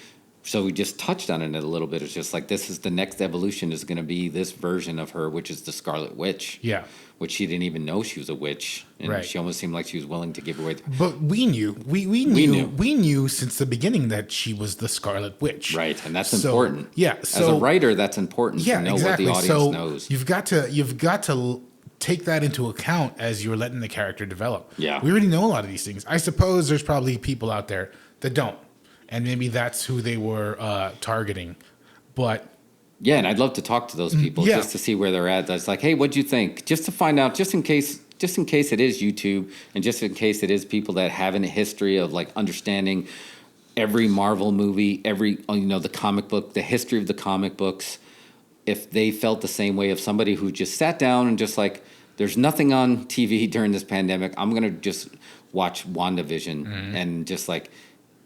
Speaker 1: just touched on it a little bit. It's just like this is the next evolution is going to be this version of her, which is the Scarlet Witch.
Speaker 2: Yeah,
Speaker 1: which she didn't even know she was a witch, and she almost seemed like she was willing to give away.
Speaker 2: But we knew, we knew since the beginning that she was the Scarlet Witch,
Speaker 1: right? And that's important.
Speaker 2: Yeah,
Speaker 1: as a writer, that's important to know what the audience knows.
Speaker 2: You've got to take that into account as you're letting the character develop.
Speaker 1: Yeah.
Speaker 2: We already know a lot of these things. I suppose there's probably people out there that don't. And maybe that's who they were targeting. But
Speaker 1: yeah, and I'd love to talk to those people just to see where they're at. That's like, hey, what'd you think? Just to find out, just in case it is YouTube, and just in case it is people that have a history of like understanding every Marvel movie, the comic book, the history of the comic books. If they felt the same way of somebody who just sat down and just like, there's nothing on TV during this pandemic, I'm going to just watch WandaVision and just like,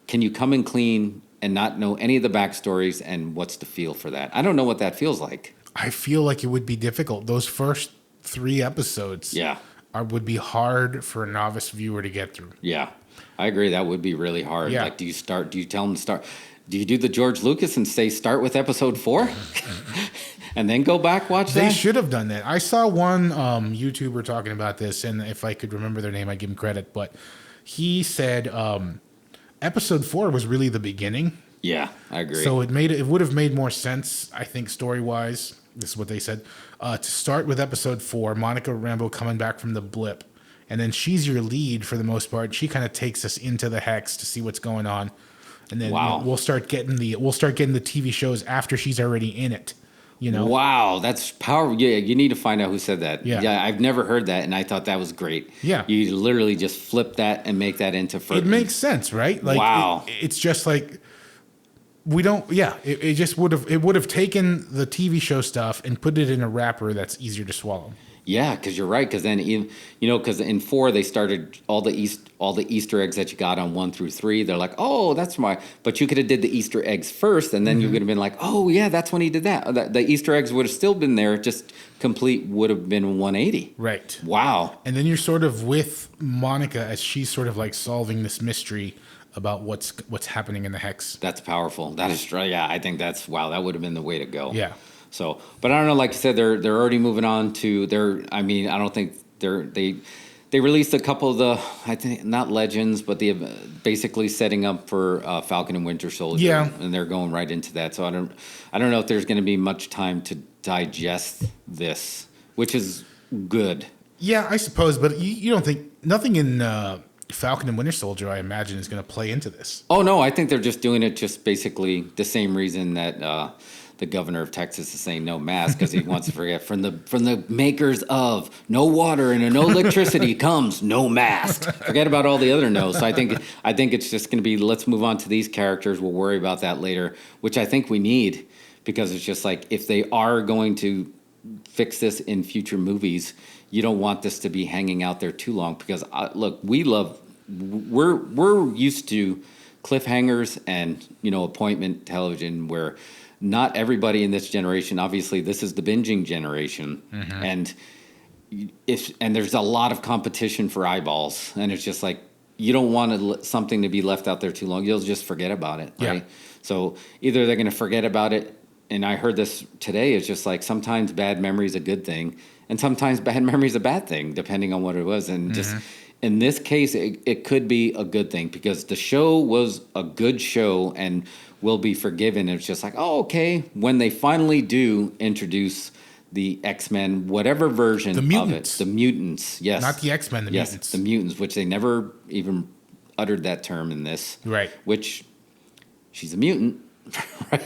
Speaker 1: can you come in clean and not know any of the backstories and what's the feel for that? I don't know what that feels like.
Speaker 2: I feel like it would be difficult. Those first 3 episodes would be hard for a novice viewer to get through.
Speaker 1: Yeah, I agree. That would be really hard.
Speaker 2: Yeah.
Speaker 1: Like, do you tell them to start? Do you do the George Lucas and say start with episode 4? And then go back watch that?
Speaker 2: They should have done that. I saw one YouTuber talking about this, and if I could remember their name, I'd give him credit. But he said episode 4 was really the beginning.
Speaker 1: Yeah, I agree.
Speaker 2: So it would have made more sense, I think, story-wise. This is what they said. To start with episode 4, Monica Rambeau coming back from the blip. And then she's your lead for the most part. She kind of takes us into the Hex to see what's going on. And then we'll start getting the TV shows after she's already in it.
Speaker 1: Wow, that's powerful. Yeah, you need to find out who said that.
Speaker 2: Yeah,
Speaker 1: I've never heard that, and I thought that was great.
Speaker 2: Yeah,
Speaker 1: you literally just flip that and make that into.
Speaker 2: It makes sense, right? Like,
Speaker 1: wow,
Speaker 2: it's just like we don't. Yeah, it just would have taken the TV show stuff and put it in a wrapper that's easier to swallow.
Speaker 1: Yeah, because you're right. Because then, because in 4 they started all the Easter eggs that you got on 1 through 3. They're like, oh, that's my. But you could have did the Easter eggs first, and then you would have been like, oh yeah, that's when he did that. The Easter eggs would have still been there. Just complete would have been 180.
Speaker 2: Right.
Speaker 1: Wow.
Speaker 2: And then you're sort of with Monica as she's sort of like solving this mystery about what's happening in the Hex.
Speaker 1: That's powerful. That is right. Yeah, I think that would have been the way to go.
Speaker 2: Yeah.
Speaker 1: So, but I don't know. Like you said, they're already moving on to their. I mean, I don't think they released a couple of the. I think not Legends, but the basically setting up for Falcon and Winter Soldier.
Speaker 2: Yeah,
Speaker 1: and they're going right into that. So I don't know if there's going to be much time to digest this, which is good.
Speaker 2: Yeah, I suppose, but you don't think nothing in Falcon and Winter Soldier, I imagine, is going to play into this.
Speaker 1: Oh no, I think they're just doing it just basically the same reason that. The governor of Texas is saying no mask because he wants to forget from the makers of no water and no electricity comes no mask. Forget about all the other no's. So I think it's just going to be let's move on to these characters. We'll worry about that later, which I think we need because it's just like if they are going to fix this in future movies, you don't want this to be hanging out there too long because look, we're used to cliffhangers and appointment television where. Not everybody in this generation. Obviously, this is the binging generation, and there's a lot of competition for eyeballs, and it's just like you don't want something to be left out there too long. You'll just forget about it, right? Yeah. So either they're going to forget about it, and I heard this today. It's just like sometimes bad memory is a good thing, and sometimes bad memory is a bad thing, depending on what it was, and just. In this case, it could be a good thing because the show was a good show and will be forgiven. It's just like, oh, okay. When they finally do introduce the XMen, whatever version of it. The mutants, yes.
Speaker 2: Not the XMen, the mutants.
Speaker 1: The mutants, which they never even uttered that term in this.
Speaker 2: Right.
Speaker 1: Which, she's a mutant. Right?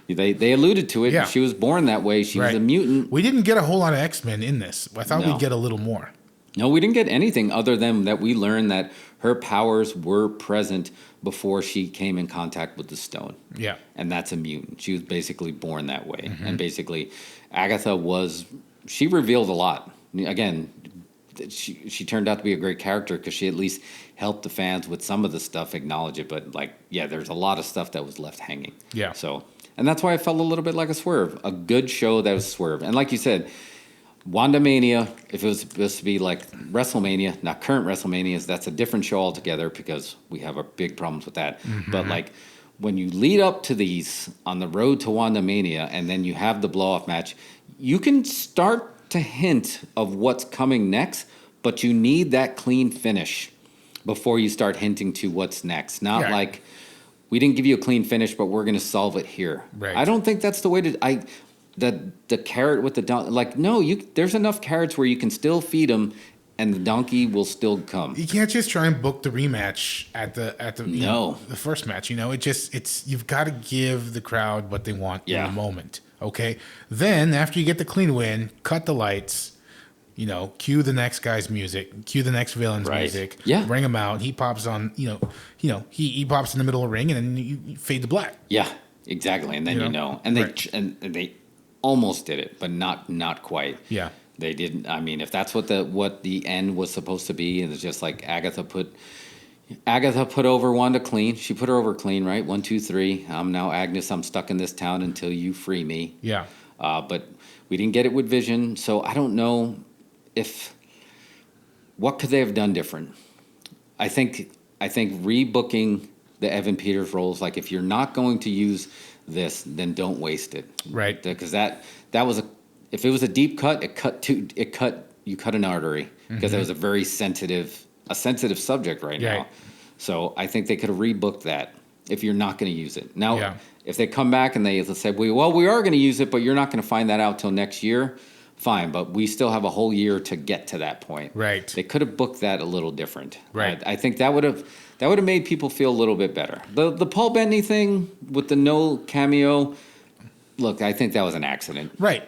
Speaker 1: They alluded to it. Yeah. She was born that way. She was a mutant.
Speaker 2: We didn't get a whole lot of X-Men in this. I thought we'd get a little more.
Speaker 1: No, we didn't get anything other than that we learned that her powers were present before she came in contact with the stone. Yeah. And that's a mutant. She was basically born that way. And basically, Agatha she revealed a lot. Again, she turned out to be a great character because she at least helped the fans with some of the stuff, acknowledge it. But, there's a lot of stuff that was left hanging. Yeah. So, and that's why I felt a little bit like a swerve. A good show that was swerve. And like you said, WandaMania, if it was supposed to be like WrestleMania, not current WrestleManias, that's a different show altogether because we have our big problems with that. But when you lead up to these on the road to WandaMania and then you have the blow-off match, you can start to hint of what's coming next, but you need that clean finish before you start hinting to what's next. Not like, we didn't give you a clean finish, but we're going to solve it here. Right. I don't think that's the way to... The carrot with the donkey, no, there's enough carrots where you can still feed them, and the donkey will still come.
Speaker 2: You can't just try and book the rematch at the the first match. You've got to give the crowd what they want in the moment. Okay, then after you get the clean win, cut the lights. Cue the next guy's music, cue the next villain's music. Yeah, bring him out. He pops on. He pops in the middle of the ring, and then you fade to black.
Speaker 1: Yeah, exactly, and then and they almost did it, but not quite. Yeah, they didn't. I mean, if that's what the end was supposed to be, and it's just like Agatha put over Wanda clean. She put her over clean, right? 1, 2, 3. I'm now Agnes. I'm stuck in this town until you free me. Yeah. but we didn't get it with Vision, so I don't know what could they have done different. I think rebooking the Evan Peters roles, like if you're not going to use this, then don't waste it.
Speaker 2: Right.
Speaker 1: Because that was if it was a deep cut, you cut an artery because it was a very sensitive subject right now. So I think they could have rebooked that if you're not going to use it. Now, if they come back and they say, well, we are going to use it, but you're not going to find that out till next year, fine. But we still have a whole year to get to that point.
Speaker 2: Right.
Speaker 1: They could have booked that a little different.
Speaker 2: Right.
Speaker 1: I think that would have made people feel a little bit better. The Paul Bettany thing with the no cameo, look, I think that was an accident.
Speaker 2: Right.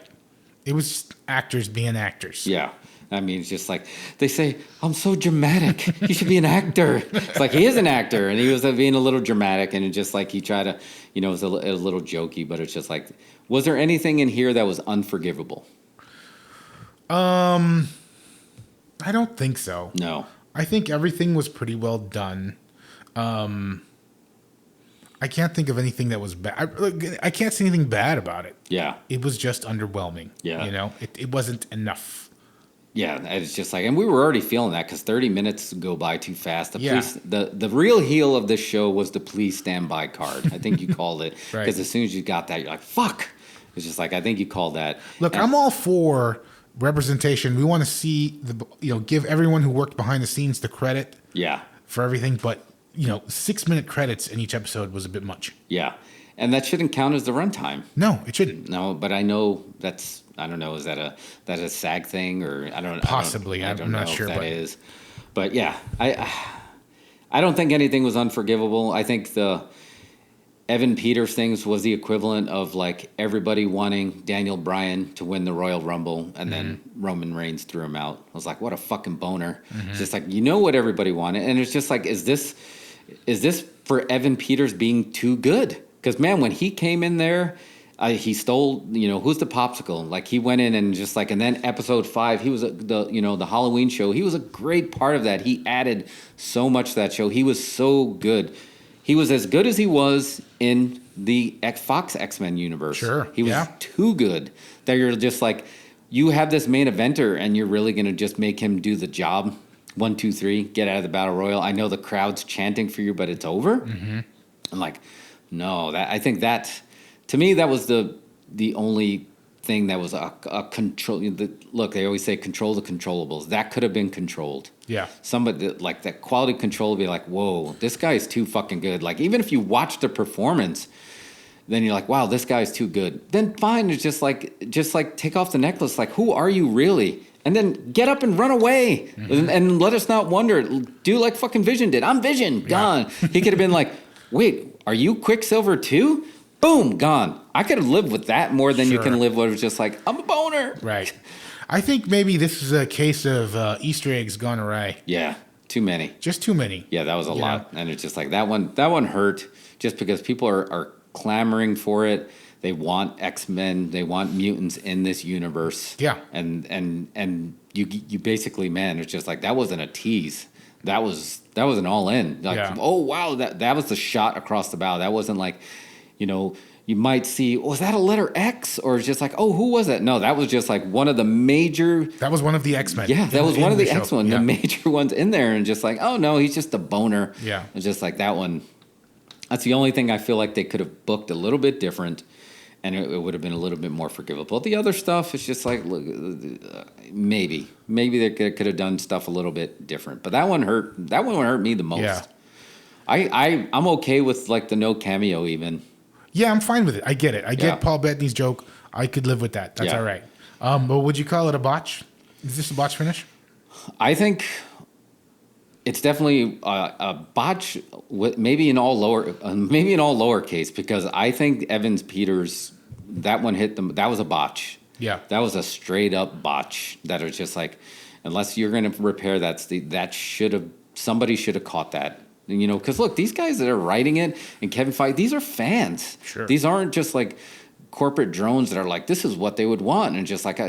Speaker 2: It was actors being actors.
Speaker 1: Yeah. I mean, it's just like, they say, I'm so dramatic. He should be an actor. It's like, he is an actor, and he was being a little dramatic, and it just like he tried to, it was a little jokey, but it's just like, was there anything in here that was unforgivable?
Speaker 2: I don't think so.
Speaker 1: No.
Speaker 2: I think everything was pretty well done. I can't think of anything that was bad. I can't see anything bad about it.
Speaker 1: Yeah.
Speaker 2: It was just underwhelming.
Speaker 1: Yeah.
Speaker 2: It wasn't enough.
Speaker 1: Yeah, it's just like, and we were already feeling that because 30 minutes go by too fast. The real heel of this show was the please stand by card. I think you called it.
Speaker 2: Right.
Speaker 1: Because as soon as you got that, you're like, fuck. It's just like, I think you called that.
Speaker 2: Look, I'm all for representation. We want to see give everyone who worked behind the scenes the credit.
Speaker 1: Yeah.
Speaker 2: For everything, but 6-minute credits in each episode was a bit much.
Speaker 1: Yeah. And that shouldn't count as the runtime.
Speaker 2: No, it shouldn't.
Speaker 1: No, but I know I don't know, is that a SAG thing, or I don't know.
Speaker 2: Possibly. I'm not sure
Speaker 1: if that is. But yeah, I don't think anything was unforgivable. I think the Evan Peters things was the equivalent of like everybody wanting Daniel Bryan to win the Royal Rumble, and then Roman Reigns threw him out. I was like, what a fucking boner. It's just like, what everybody wanted. And it's just like, is this for Evan Peters being too good? Because, man, when he came in there, he stole, who's the popsicle? Like, he went in and just like, and then episode 5, he was the Halloween show. He was a great part of that. He added so much to that show. He was so good. He was as good as he was in the Fox X-Men universe.
Speaker 2: Sure.
Speaker 1: He was too good that you're just like, you have this main eventer and you're really going to just make him do the job. 1, 2, 3, get out of the Battle Royal. I know the crowd's chanting for you, but it's over. I'm like, no, I think that, to me, that was the only thing that was a control. Look, they always say control the controllables. That could have been controlled. Yeah. Somebody, like, that quality control would be like, whoa, this guy is too fucking good. Like, even if you watch the performance, then you're like, wow, this guy's too good. Then fine, it's just like take off the necklace. Like, who are you really? And then get up and run away. And let us not wonder. Do like fucking Vision did. I'm Vision. Gone. He could have been like, wait, are you Quicksilver too? Boom, gone. I could have lived with that more than you can live with just like, I'm a boner.
Speaker 2: Right. I think maybe this is a case of Easter eggs gone awry.
Speaker 1: Yeah, too many.
Speaker 2: Just too many.
Speaker 1: Yeah, that was a lot. And it's just like that one hurt just because people are clamoring for it. They want X-Men. They want mutants in this universe. Yeah. And you basically, man, it's just like, that wasn't a tease. That was an all in. Like, oh wow, that was the shot across the bow. That wasn't like, you might see, was that a letter X? Or it's just like, oh, who was that? No, that was just like one of the major.
Speaker 2: That was one of the X-Men.
Speaker 1: Yeah, that was one of the X-Men, the major ones in there. And just like, oh no, he's just a boner. Yeah. It's just like that one. That's the only thing I feel like they could have booked a little bit different. And it would have been a little bit more forgivable. The other stuff is just like, look, maybe they could have done stuff a little bit different. But that one hurt. That one hurt me the most. Yeah. I'm okay with like the no cameo even.
Speaker 2: Yeah, I'm fine with it. I get it. I get Paul Bettany's joke. I could live with that. That's all right. But would you call it a botch? Is this a botch finish?
Speaker 1: I think it's definitely a botch, maybe in all lowercase, because I think Evans Peters, that one hit them. That was a botch. Yeah, that was a straight up botch. That was just like, unless you're going to repair somebody should have caught that. Because look, these guys that are writing it and Kevin Feige, these are fans. Sure, these aren't just like corporate drones that are like, this is what they would want, and just like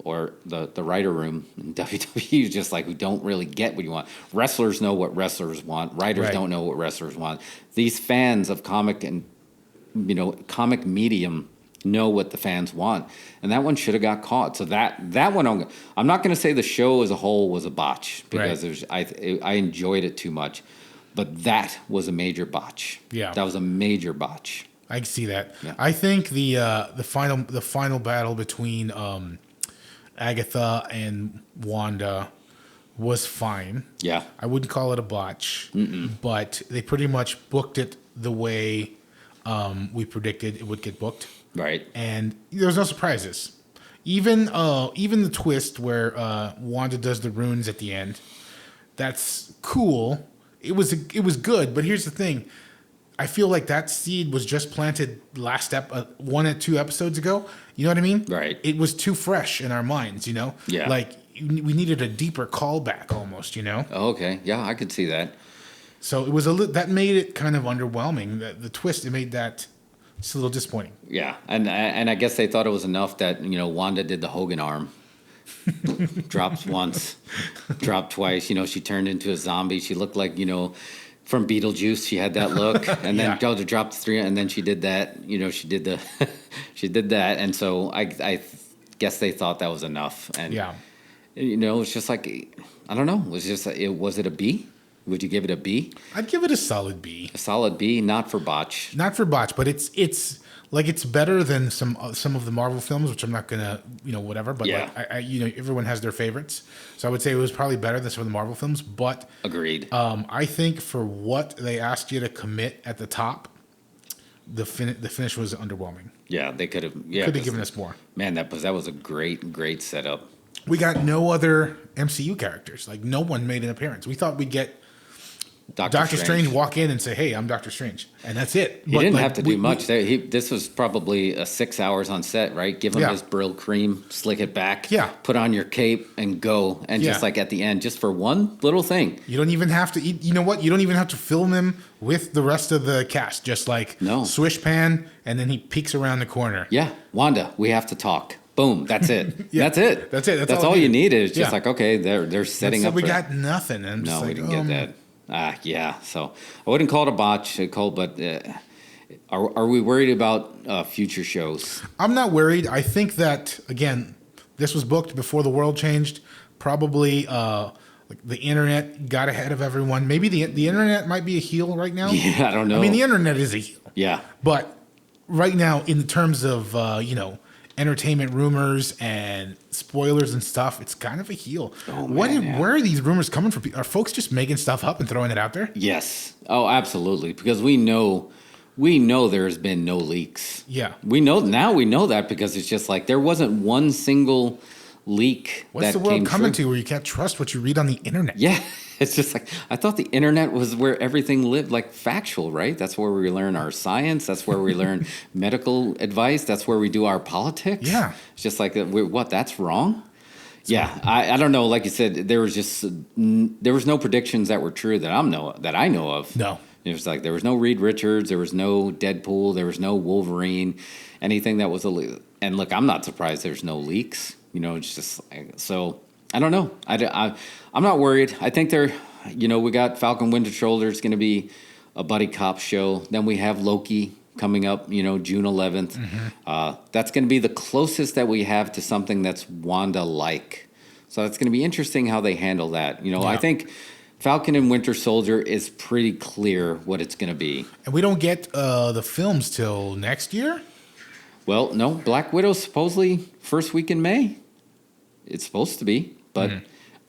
Speaker 1: or the writer room in WWE is just like, who don't really get what you want. Wrestlers know what wrestlers want. Writers don't know what wrestlers want. These fans of comic and comic medium know what the fans want, and that one should have got caught. So that one, I'm not going to say the show as a whole was a botch because I enjoyed it too much, but that was a major botch.
Speaker 2: Yeah,
Speaker 1: that was a major botch.
Speaker 2: I can see that. Yeah. I think the final battle between Agatha and Wanda was fine.
Speaker 1: Yeah,
Speaker 2: I wouldn't call it a botch, but they pretty much booked it the way we predicted it would get booked.
Speaker 1: Right.
Speaker 2: And there was no surprises. Even the twist where Wanda does the runes at the end, that's cool. It was good, but here's the thing. I feel like that seed was just planted last 1 or 2 episodes ago. You know what I mean?
Speaker 1: Right.
Speaker 2: It was too fresh in our minds, you know?
Speaker 1: Yeah.
Speaker 2: Like, we needed a deeper callback almost, you know?
Speaker 1: Oh, okay. Yeah, I could see that.
Speaker 2: So it was that made it kind of underwhelming. The twist, it made that it's a little disappointing.
Speaker 1: Yeah, and I guess they thought it was enough that, you know, Wanda did the Hogan arm. Drops once, dropped twice. You know, she turned into a zombie. She looked like, you know, from Beetlejuice. She had that look, and then dropped 3, and then she did that. You know, she did that, and so I guess they thought that was enough. And you know, it's just like, I don't know. Was it a B? Would you give it a B?
Speaker 2: I'd give it a solid B.
Speaker 1: A solid B, not for botch.
Speaker 2: Not for botch, but it's like it's better than some of the Marvel films, which I'm not gonna, you know, whatever. But like, I you know, everyone has their favorites, so I would say it was probably better than some of the Marvel films. But
Speaker 1: agreed.
Speaker 2: I think for what they asked you to commit at the top, the finish was underwhelming.
Speaker 1: Yeah, they could have. Yeah,
Speaker 2: could have given us more.
Speaker 1: Man, that was a great setup.
Speaker 2: We got no other MCU characters. Like, no one made an appearance. We thought we'd get Doctor Strange walk in and say, "Hey, I'm Doctor Strange," and that's it.
Speaker 1: He didn't have to do much. This was probably 6 hours on set, right? Give him his Brill cream, slick it back, put on your cape, and go. And just like at the end, just for one little thing,
Speaker 2: you don't even have to. You know what? You don't even have to film him with the rest of the cast. Just like swish pan, and then he peeks around the corner.
Speaker 1: Yeah, Wanda, we have to talk. Boom, that's it. That's it.
Speaker 2: That's
Speaker 1: all you needed. It's just like, okay, they're setting up.
Speaker 2: We got nothing. And
Speaker 1: no, we didn't get that. So I wouldn't call it a botch, Cole, but are we worried about future shows?
Speaker 2: I'm not worried. I think that, again, this was booked before the world changed. Probably like the internet got ahead of everyone. Maybe the internet might be a heel right now.
Speaker 1: Yeah, I don't know.
Speaker 2: I mean, the internet is a heel.
Speaker 1: Yeah.
Speaker 2: But right now, in terms of, you know, entertainment rumors and spoilers and stuff, it's kind of a heel.
Speaker 1: Oh, man,
Speaker 2: where are these rumors coming from? Are folks just making stuff up and throwing it out there?
Speaker 1: Yes. Oh, absolutely. Because we know there has been no leaks.
Speaker 2: Yeah.
Speaker 1: We know that because it's just like there wasn't one single leak.
Speaker 2: What's the world coming to where you can't trust what you read on the internet?
Speaker 1: Yeah. It's just like, I thought the internet was where everything lived, like factual, right? That's where we learn our science. That's where we learn medical advice. That's where we do our politics.
Speaker 2: Yeah.
Speaker 1: It's just like, that's wrong? Yeah. I don't know. Like you said, there was no predictions that were true that I know of.
Speaker 2: No.
Speaker 1: It was like, there was no Reed Richards. There was no Deadpool. There was no Wolverine. Anything that was and look, I'm not surprised there's no leaks. You know, it's just so... I don't know. I'm not worried. I think we got Falcon Winter Soldier. It's going to be a buddy cop show. Then we have Loki coming up, you know, June 11th. Mm-hmm. That's going to be the closest that we have to something that's Wanda-like. So it's going to be interesting how they handle that. You know, I think Falcon and Winter Soldier is pretty clear what it's going to be.
Speaker 2: And we don't get the films till next year?
Speaker 1: Well, no. Black Widow's supposedly first week in May. It's supposed to be. But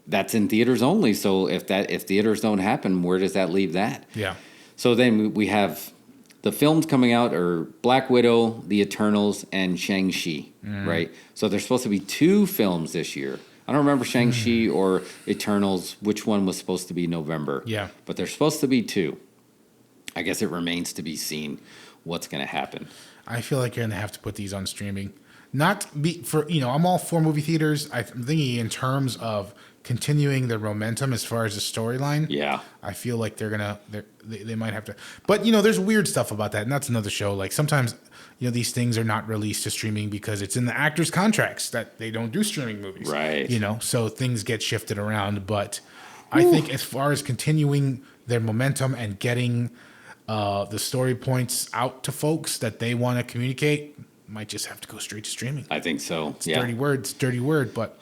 Speaker 1: that's in theaters only. So if theaters don't happen, where does that leave that?
Speaker 2: Yeah.
Speaker 1: So then we have the films coming out are Black Widow, The Eternals, and Shang-Chi, right? So there's supposed to be 2 films this year. I don't remember Shang-Chi or Eternals, which one was supposed to be November.
Speaker 2: Yeah.
Speaker 1: But there's supposed to be 2. I guess it remains to be seen what's going to happen.
Speaker 2: I feel like you're going to have to put these on streaming. I'm all for movie theaters. I'm thinking in terms of continuing the momentum as far as the storyline.
Speaker 1: Yeah.
Speaker 2: I feel like they might have to. But, you know, there's weird stuff about that, and that's another show. Like, sometimes, you know, these things are not released to streaming because it's in the actors' contracts that they don't do streaming movies.
Speaker 1: Right.
Speaker 2: You know, so things get shifted around. But I think as far as continuing their momentum and getting the story points out to folks that they want to communicate, might just have to go straight to streaming.
Speaker 1: I think so.
Speaker 2: It's dirty word, but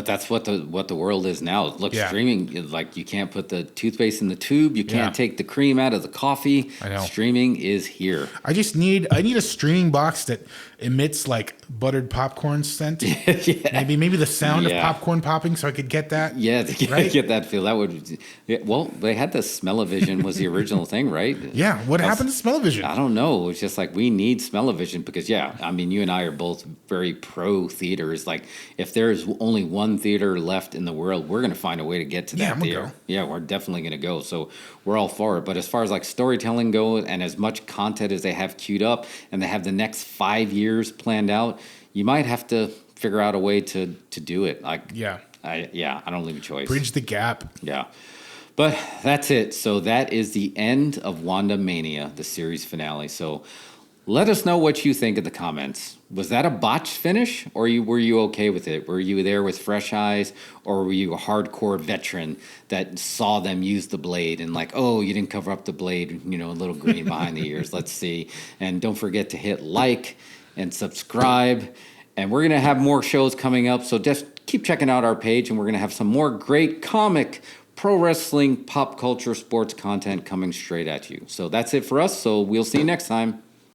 Speaker 1: that's what the world is now. Look, streaming is like you can't put the toothpaste in the tube, you can't take the cream out of the coffee.
Speaker 2: I know.
Speaker 1: Streaming is here.
Speaker 2: I need a streaming box that emits like buttered popcorn scent. Maybe the sound of popcorn popping, so I could get that.
Speaker 1: Yeah, get that feel. That would. Well, they had the Smell-O-Vision was the original thing, right?
Speaker 2: Yeah. What happened to Smell-O-Vision?
Speaker 1: I don't know. It's just like we need Smell-O-Vision because I mean, you and I are both very pro theaters. Like, if there's only one theater left in the world, we're gonna find a way to get to that theater. Yeah, we're definitely gonna go. So we're all for it. But as far as like storytelling goes, and as much content as they have queued up, and they have the next 5 years planned out, you might have to figure out a way to do it. Like, I don't leave a choice.
Speaker 2: Bridge the gap.
Speaker 1: Yeah. But that's it. So that is the end of WandaMania, the series finale. So let us know what you think in the comments. Was that a botched finish, or were you okay with it? Were you there with fresh eyes, or were you a hardcore veteran that saw them use the blade and like, oh, you didn't cover up the blade, a little green behind the ears. Let's see. And don't forget to hit like and subscribe. And we're going to have more shows coming up, so just keep checking out our page, and we're going to have some more great comic, pro wrestling, pop culture, sports content coming straight at you. So that's it for us, so we'll see you next time.